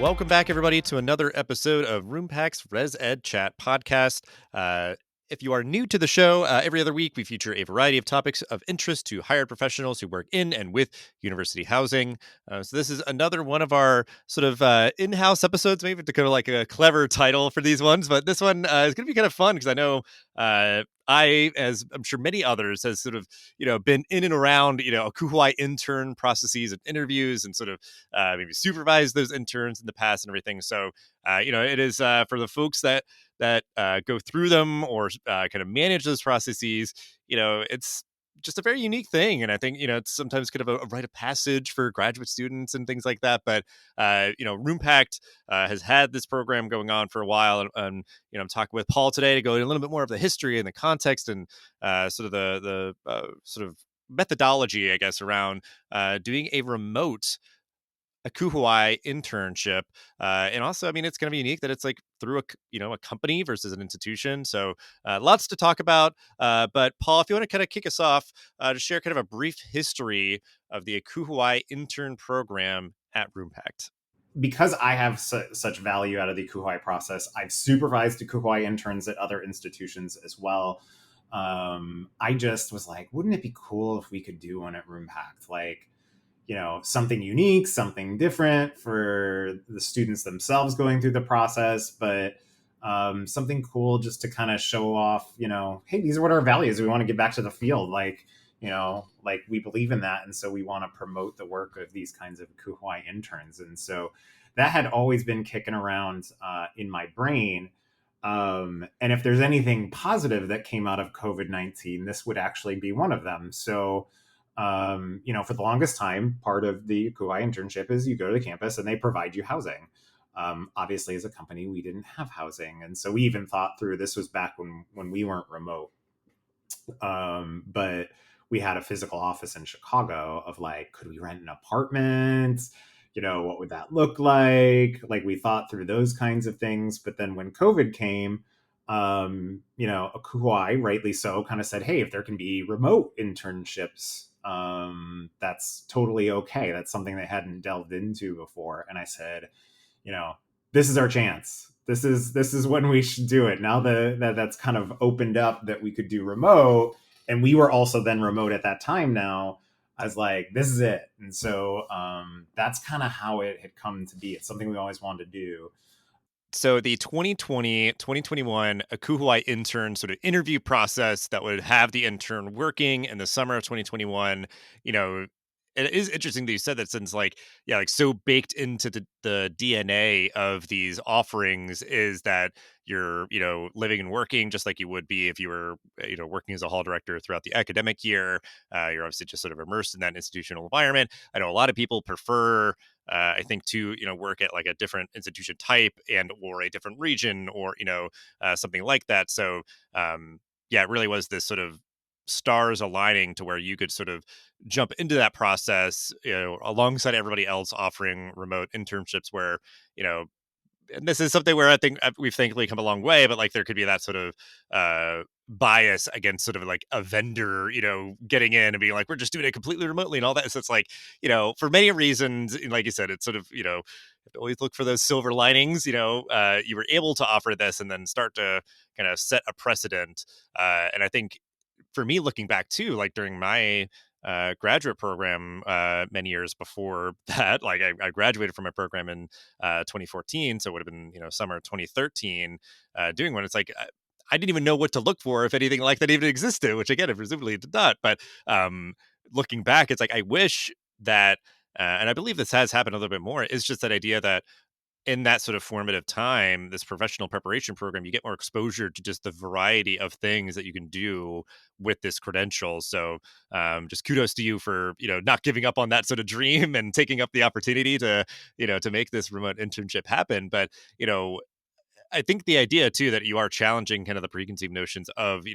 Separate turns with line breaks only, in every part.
Welcome back, everybody, to another episode of Roompact's ResEdChat podcast. If you are new to the show, every other week we feature a variety of topics of interest to hired professionals who work in and with university housing. So this is another one of our sort of in-house episodes, maybe to kind of like a clever title for these ones. But this one is going to be kind of fun because I know I, as I'm sure many others, has sort of, been in and around, ACUHO-I intern processes and interviews and sort of maybe supervised those interns in the past and everything. So, it is for the folks that go through them or kind of manage those processes. It's just a very unique thing, and I think it's sometimes kind of a rite of passage for graduate students and things like that. But Roompact has had this program going on for a while, and I'm talking with Paul today to go into a little bit more of the history and the context and sort of the sort of methodology, I guess, around doing a remote ACUHO-I internship. And also, I mean, it's going to be unique that it's like through a company versus an institution. So lots to talk about. But Paul, if you want to kind of kick us off, to share kind of a brief history of the ACUHO-I intern program at Roompact.
Because I have such value out of the ACUHO-I process, I've supervised ACUHO-I interns at other institutions as well. I just was like, wouldn't it be cool if we could do one at Roompact? Like, something unique, something different for the students themselves going through the process, but something cool just to kind of show off, hey, these are what our values. We want to get back to the field. Like we believe in that. And so we want to promote the work of these kinds of ACUHO-I interns. And so that had always been kicking around in my brain. And if there's anything positive that came out of COVID-19, this would actually be one of them. So for the longest time, part of the ACUHO-I internship is you go to the campus and they provide you housing. Obviously, as a company, we didn't have housing. And so we even thought through, this was back when we weren't remote. But we had a physical office in Chicago of like, could we rent an apartment? What would that look like? Like we thought through those kinds of things. But then when COVID came, ACUHO-I, rightly so, kind of said, hey, if there can be remote internships, that's totally okay. That's something they hadn't delved into before. And I said, this is our chance. This is when we should do it. Now that's kind of opened up that we could do remote, and we were also then remote at that time. Now I was like, this is it. And so that's kind of how it had come to be. It's something we always wanted to do.
So the 2020-2021 ACUHO-I intern sort of interview process that would have the intern working in the summer of 2021, it is interesting that you said that, since like so baked into the DNA of these offerings is that you're living and working just like you would be if you were working as a hall director throughout the academic year. You're obviously just sort of immersed in that institutional environment. I know a lot of people prefer I think to work at like a different institution type and or a different region or something like that. So it really was this sort of stars aligning to where you could sort of jump into that process, alongside everybody else offering remote internships where, and this is something where I think we've thankfully come a long way, but like there could be that sort of bias against sort of like a vendor, getting in and being like, we're just doing it completely remotely and all that. So it's like, for many reasons, and like you said, it's sort of, you have to always look for those silver linings. You were able to offer this and then start to kind of set a precedent. And I think for me, looking back too, like during my graduate program many years before that, like I graduated from my program in 2014, so it would have been summer 2013 doing one. It's like I didn't even know what to look for if anything like that even existed, which again, presumably it did not. But looking back, it's like I wish that, and I believe this has happened a little bit more, is just that idea that in that sort of formative time, this professional preparation program, you get more exposure to just the variety of things that you can do with this credential. So just kudos to you for, not giving up on that sort of dream and taking up the opportunity to, to make this remote internship happen. But, I think the idea too, that you are challenging kind of the preconceived notions of,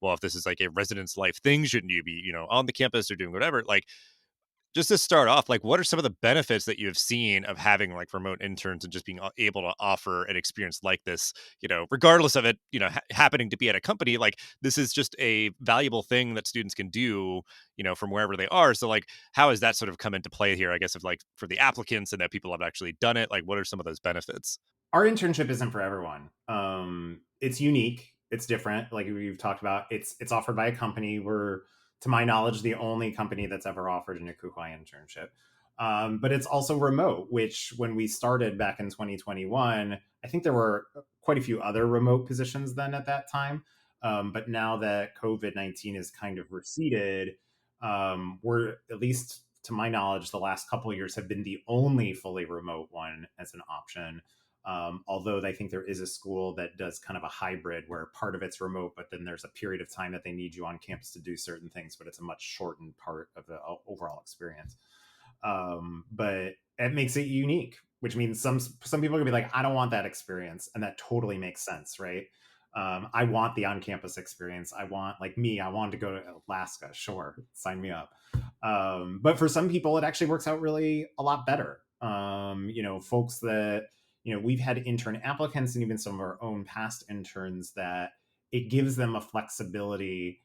well, if this is like a residence life thing, shouldn't you be, on the campus or doing whatever? Like, just to start off, like, what are some of the benefits that you have seen of having like remote interns and just being able to offer an experience like this, regardless of it, happening to be at a company? Like, this is just a valuable thing that students can do, from wherever they are. So, like, how has that sort of come into play here? I guess, of like for the applicants and that people have actually done it. Like, what are some of those benefits?
Our internship isn't for everyone. It's unique. It's different. Like we've talked about, it's offered by a company. We're, to my knowledge, the only company that's ever offered an ACUHO-I internship. But it's also remote, which when we started back in 2021, I think there were quite a few other remote positions then at that time. But now that COVID-19 is kind of receded, we're, at least to my knowledge, the last couple of years have been the only fully remote one as an option. Although I think there is a school that does kind of a hybrid where part of it's remote, but then there's a period of time that they need you on campus to do certain things, but it's a much shortened part of the overall experience. But it makes it unique, which means some people are gonna be like, I don't want that experience, and that totally makes sense, right? I want the on-campus experience. I want, like me, I wanted to go to Alaska. Sure, sign me up. But for some people, it actually works out really a lot better. Folks that we've had intern applicants and even some of our own past interns that it gives them a flexibility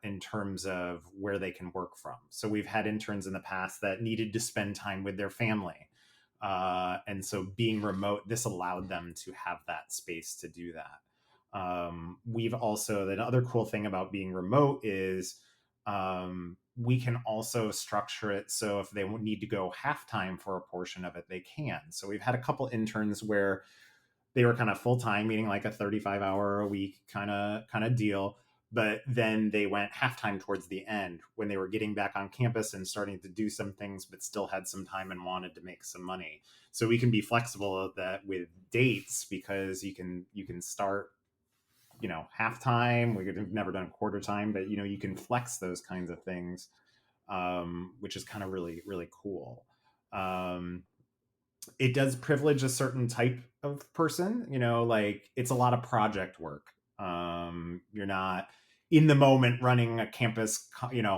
in terms of where they can work from. So we've had interns in the past that needed to spend time with their family. And so being remote, this allowed them to have that space to do that. We've also, the other cool thing about being remote is we can also structure it so if they need to go halftime for a portion of it, they can. So we've had a couple interns where they were kind of full time, meaning like a 35-hour a week kind of deal. But then they went halftime towards the end when they were getting back on campus and starting to do some things, but still had some time and wanted to make some money. So we can be flexible that with dates because you can start halftime. We've never done quarter time, but you can flex those kinds of things, which is kind of really really cool. Um, it does privilege a certain type of person, like it's a lot of project work. You're not in the moment running a campus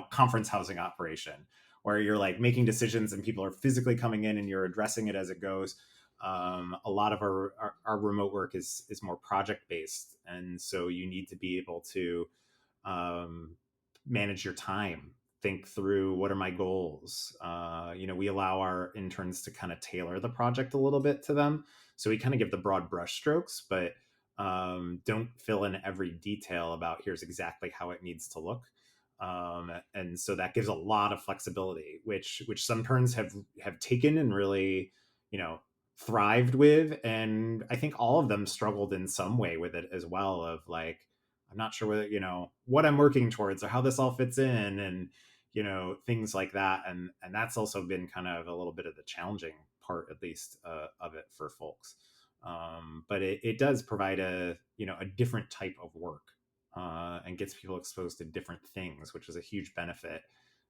conference housing operation where you're like making decisions and people are physically coming in and you're addressing it as it goes. A lot of our remote work is more project based, and so you need to be able to um, manage your time, think through what are my goals. We allow our interns to kind of tailor the project a little bit to them, so we kind of give the broad brushstrokes, but don't fill in every detail about here's exactly how it needs to look. And so that gives a lot of flexibility, which some interns have taken and really thrived with, and I think all of them struggled in some way with it as well, of like, I'm not sure whether what I'm working towards or how this all fits in, and things like that, and that's also been kind of a little bit of the challenging part, at least, of it for folks. But it does provide a different type of work, and gets people exposed to different things, which is a huge benefit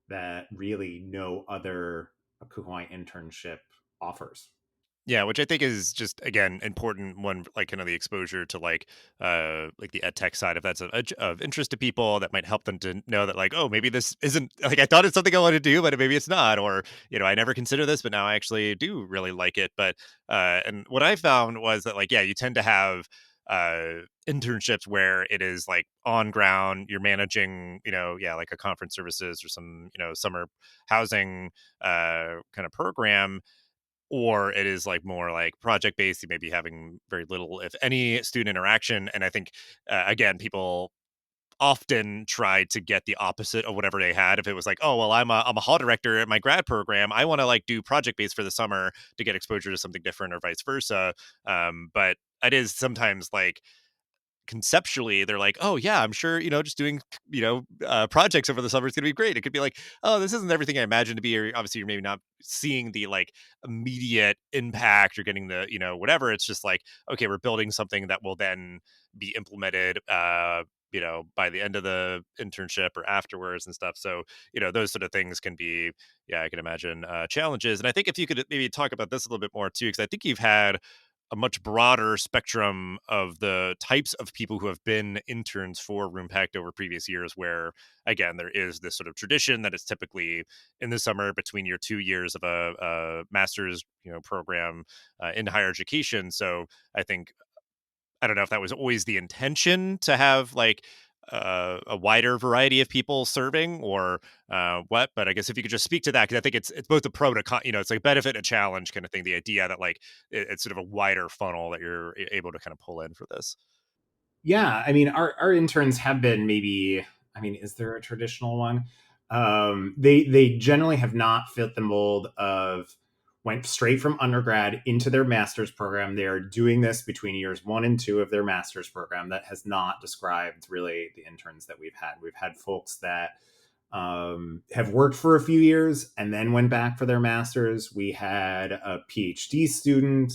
that really no other ACUHO-I internship offers.
Yeah, which I think is just, again, important when, like, kind of the exposure to like the ed tech side, if that's of interest to people, that might help them to know that, like, oh, maybe this isn't like I thought it's something I want to do, but maybe it's not, or I never considered this, but now I actually do really like it. But and what I found was that, like, yeah, you tend to have internships where it is like on ground, you're managing, yeah, like a conference services or some, summer housing kind of program, or it is like more like project based. You may be having very little, if any, student interaction. And I think, again, people often try to get the opposite of whatever they had. If it was like, oh, well, I'm a hall director at my grad program, I want to like do project based for the summer to get exposure to something different, or vice versa. But it is sometimes like conceptually they're like, oh yeah, I'm sure, just doing, projects over the summer is going to be great. It could be like, oh, this isn't everything I imagined to be, or obviously you're maybe not seeing the like immediate impact or getting the, whatever. It's just like, okay, we're building something that will then be implemented by the end of the internship or afterwards and stuff. So those sort of things can be, yeah, I can imagine, challenges. And I think if you could maybe talk about this a little bit more too, because I think you've had a much broader spectrum of the types of people who have been interns for Roompact over previous years, where again there is this sort of tradition that it's typically in the summer between your 2 years of a master's program in higher education. So I think I don't know if that was always the intention to have like a wider variety of people serving or what, but I guess if you could just speak to that, because I think it's both a pro to con, it's like a benefit and a challenge kind of thing. The idea that like it's sort of a wider funnel that you're able to kind of pull in for this.
Yeah, I mean, our interns have been maybe. I mean, is there a traditional one? They generally have not fit the mold of went straight from undergrad into their master's program. They are doing this between years 1 and 2 of their master's program. That has not described really the interns that we've had. We've had folks that have worked for a few years and then went back for their master's. We had a PhD student,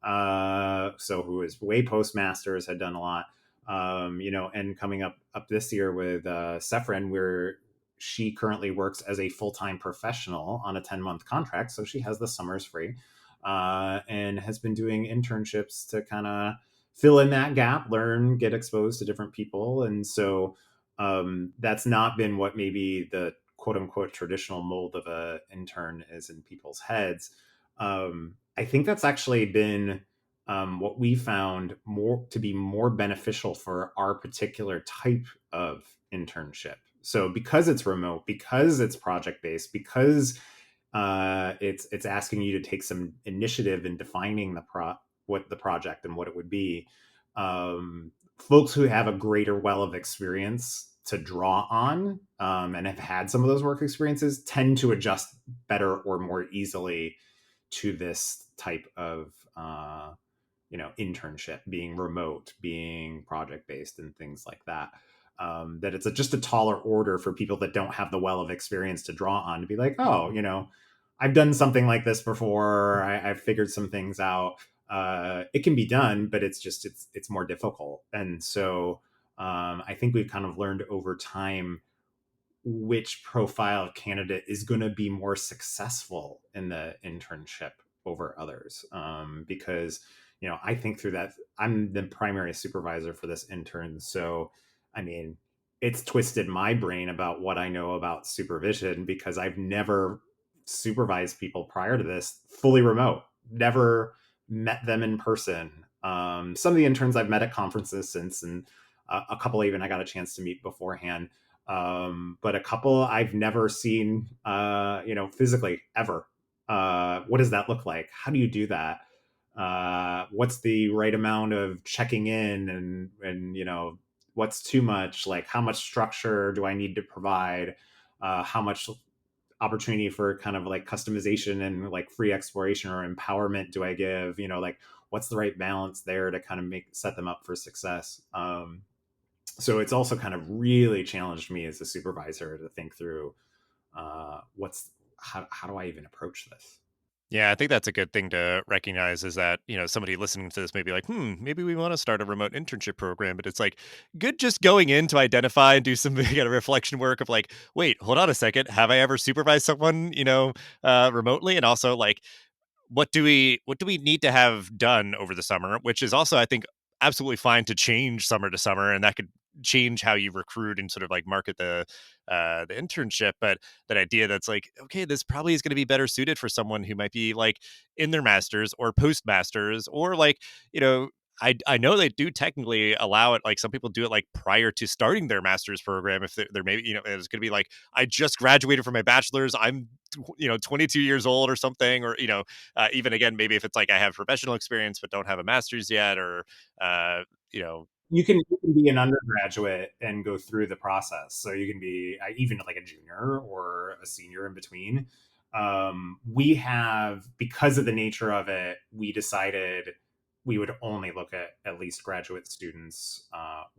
so who is way postmasters, had done a lot, and coming up this year with Sefren, where she currently works as a full-time professional on a 10-month contract, so she has the summers free, and has been doing internships to kind of fill in that gap, learn, get exposed to different people. And so that's not been what maybe the quote unquote traditional mold of a intern is in people's heads. I think that's actually been what we found more to be more beneficial for our particular type of internship. So because it's remote, because it's project based, because it's asking you to take some initiative in defining what the project and what it would be. Folks who have a greater well of experience to draw on, and have had some of those work experiences tend to adjust better or more easily to this type of internship, being remote, being project based, and things like that. That it's just a taller order for people that don't have the well of experience to draw on to be like, oh, I've done something like this before. I've figured some things out. It can be done, but it's more difficult. And so I think we've kind of learned over time which profile candidate is going to be more successful in the internship over others. Because, I think through that, I'm the primary supervisor for this intern. So, I mean, it's twisted my brain about what I know about supervision because I've never supervised people prior to this fully remote, never met them in person. Some of the interns I've met at conferences since, and a couple even I got a chance to meet beforehand, but a couple I've never seen, physically ever. What does that look like? How do you do that? What's the right amount of checking in, and what's too much? Like, how much structure do I need to provide? How much opportunity for kind of like customization and like free exploration or empowerment do I give? Like, what's the right balance there to kind of set them up for success? So it's also kind of really challenged me as a supervisor to think through how do I even approach this.
Yeah, I think that's a good thing to recognize is that, somebody listening to this may be like, maybe we want to start a remote internship program. But it's like good just going in to identify and do some kind of reflection work of like, wait, hold on a second. Have I ever supervised someone, remotely? And also like, what do we need to have done over the summer, which is also I think absolutely fine to change summer to summer, and that could change how you recruit and sort of like market the internship. But that idea that's like, okay, this probably is going to be better suited for someone who might be like in their masters or postmasters, or like, you know I know they do technically allow it. Like some people do it like prior to starting their master's program. If they're maybe, it's going to be like, I just graduated from my bachelor's. I'm, 22 years old or something, or, even again, maybe if it's like I have professional experience but don't have a master's yet, or uh, you know,
You can be an undergraduate and go through the process. So you can be even like a junior or a senior in between. We have, because of the nature of it, we decided we would only look at least graduate students,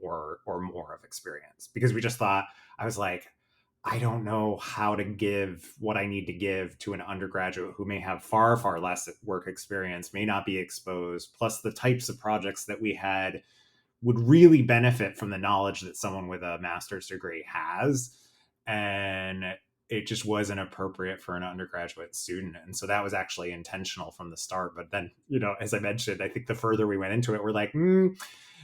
or more of experience, because we just thought, I was like, I don't know how to give what I need to give to an undergraduate who may have far, far less work experience, may not be exposed, plus the types of projects that we had would really benefit from the knowledge that someone with a master's degree has. And it just wasn't appropriate for an undergraduate student. And so that was actually intentional from the start. But then, as I mentioned, I think the further we went into it, we're like,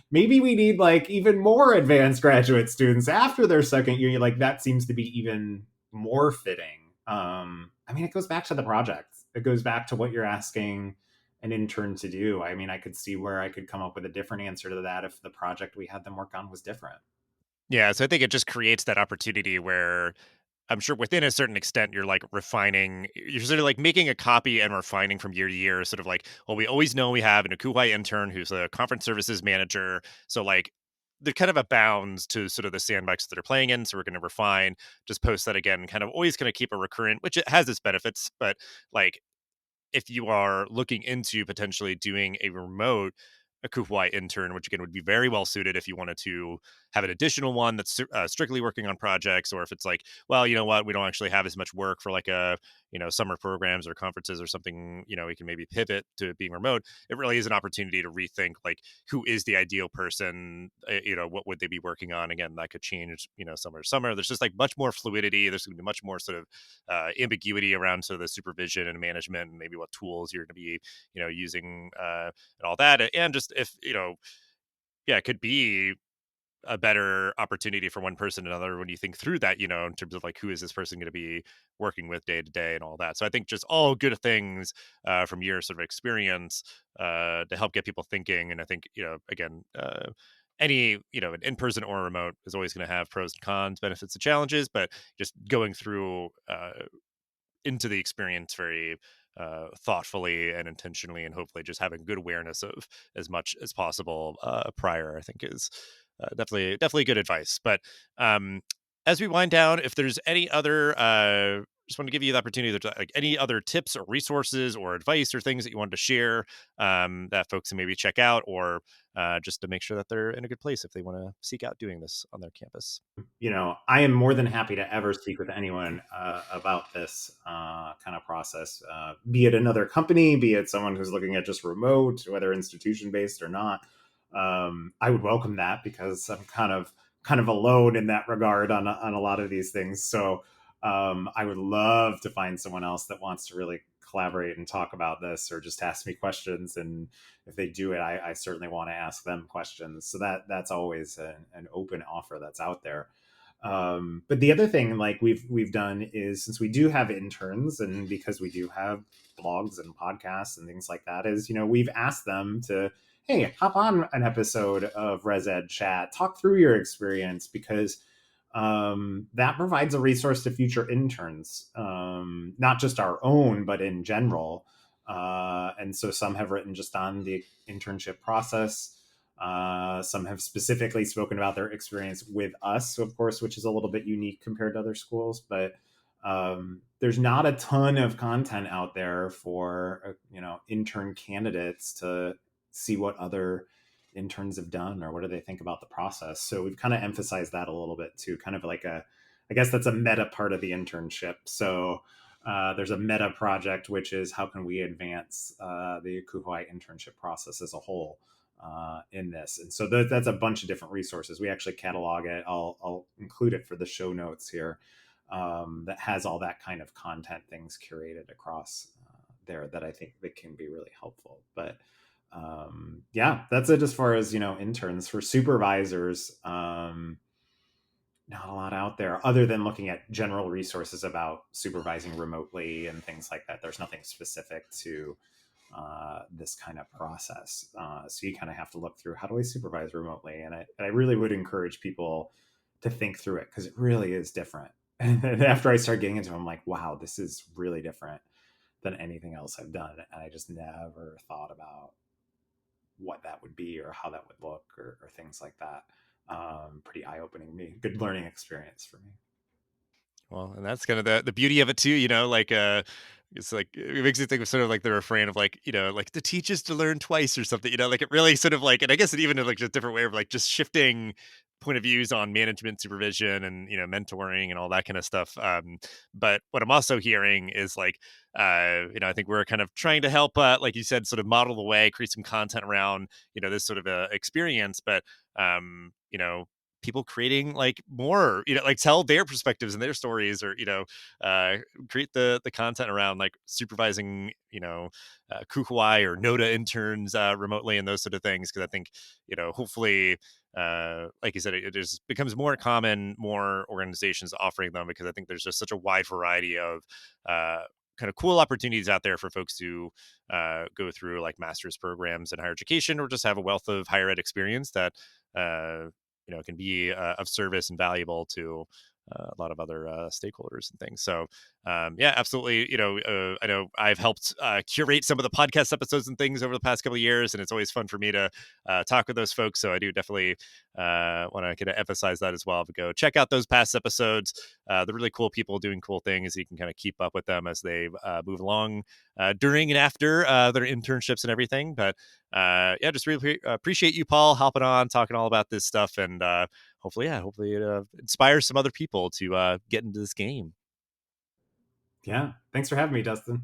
maybe we need like even more advanced graduate students after their second year. Like that seems to be even more fitting. I mean, it goes back to the project. It goes back to what you're asking an intern to do. I mean, I could see where I could come up with a different answer to that if the project we had them work on was different.
Yeah, so I think it just creates that opportunity where I'm sure within a certain extent, you're like refining, you're sort of like making a copy and refining from year to year. Sort of like, well, we always know we have an ACUHO-I intern who's a conference services manager. So, like, there kind of abounds to sort of the sandbox that they're playing in. So, we're going to refine, just post that again, kind of always going to keep a recurrent, which it has its benefits. But like, if you are looking into potentially doing a remote ACUHO-I intern, which again would be very well suited if you wanted to have an additional one that's strictly working on projects, or if it's like, well, you know what, we don't actually have as much work for like a summer programs or conferences or something. We can maybe pivot to being remote. It really is an opportunity to rethink like who is the ideal person. What would they be working on? Again, that could change. Summer to summer. There's just like much more fluidity. There's going to be much more sort of ambiguity around sort of the supervision and management, and maybe what tools you're going to be using and all that. And just if yeah, it could be a better opportunity for one person and another when you think through that, in terms of like who is this person going to be working with day to day and all that. So I think just all good things from your sort of experience to help get people thinking. And I think again, any an in-person or remote is always going to have pros and cons, benefits and challenges, but just going through into the experience very thoughtfully and intentionally, and hopefully just having good awareness of as much as possible prior, I think is definitely good advice. But as we wind down, if there's any other just want to give you the opportunity to like any other tips or resources or advice or things that you wanted to share that folks can maybe check out, or just to make sure that they're in a good place if they want to seek out doing this on their campus.
I am more than happy to ever speak with anyone about this kind of process, be it another company, be it someone who's looking at just remote, whether institution based or not. I would welcome that because I'm kind of alone in that regard on a lot of these things. So I would love to find someone else that wants to really collaborate and talk about this, or just ask me questions. And if they do it, I certainly want to ask them questions. So that's always an open offer that's out there. But the other thing, like we've done, is since we do have interns, and because we do have blogs and podcasts and things like that, is we've asked them to, hey, hop on an episode of ResEdChat, talk through your experience, because that provides a resource to future interns, not just our own, but in general. And so some have written just on the internship process. Some have specifically spoken about their experience with us, of course, which is a little bit unique compared to other schools. But there's not a ton of content out there for intern candidates to see what other interns have done, or what do they think about the process. So we've kind of emphasized that a little bit too, kind of like I guess that's a meta part of the internship. So there's a meta project, which is how can we advance the ACUHO-I internship process as a whole in this. And so that's a bunch of different resources. We actually catalog it. I'll include it for the show notes here. That has all that kind of content things curated across there that I think that can be really helpful. But yeah, that's it as far as interns. For supervisors, not a lot out there other than looking at general resources about supervising remotely and things like that. There's nothing specific to this kind of process. So you kind of have to look through, how do I supervise remotely? And I really would encourage people to think through it, because it really is different. And after I start getting into it, I'm like, wow, this is really different than anything else I've done. And I just never thought about what that would be, or how that would look, or things like that. Pretty eye opening, me. Good learning experience for me.
Well, and that's kind of the beauty of it too, like it's like it makes you think of sort of like the refrain of like, like to teach is to learn twice or something, like it really sort of like, and I guess it even in like a different way of like just shifting point of views on management supervision and mentoring and all that kind of stuff. But what I'm also hearing is like I think we're kind of trying to help like you said, sort of model the way, create some content around this sort of experience, but people creating like more, like tell their perspectives and their stories, or create the content around like supervising, ACUHO-I or Noda interns remotely and those sort of things. Because I think, hopefully, like you said, it just becomes more common, more organizations offering them, because I think there's just such a wide variety of kind of cool opportunities out there for folks to go through like master's programs in higher education, or just have a wealth of higher ed experience that uh, can be of service and valuable to a lot of other stakeholders and things. So, yeah, absolutely. I know I've helped curate some of the podcast episodes and things over the past couple of years, and it's always fun for me to talk with those folks. So I do definitely want to kind of emphasize that as well. But go check out those past episodes. They're really cool people doing cool things. You can kind of keep up with them as they move along during and after their internships and everything. But yeah, just really appreciate you, Paul, hopping on, talking all about this stuff, and hopefully it inspires some other people to get into this game.
Yeah. Thanks for having me, Dustin.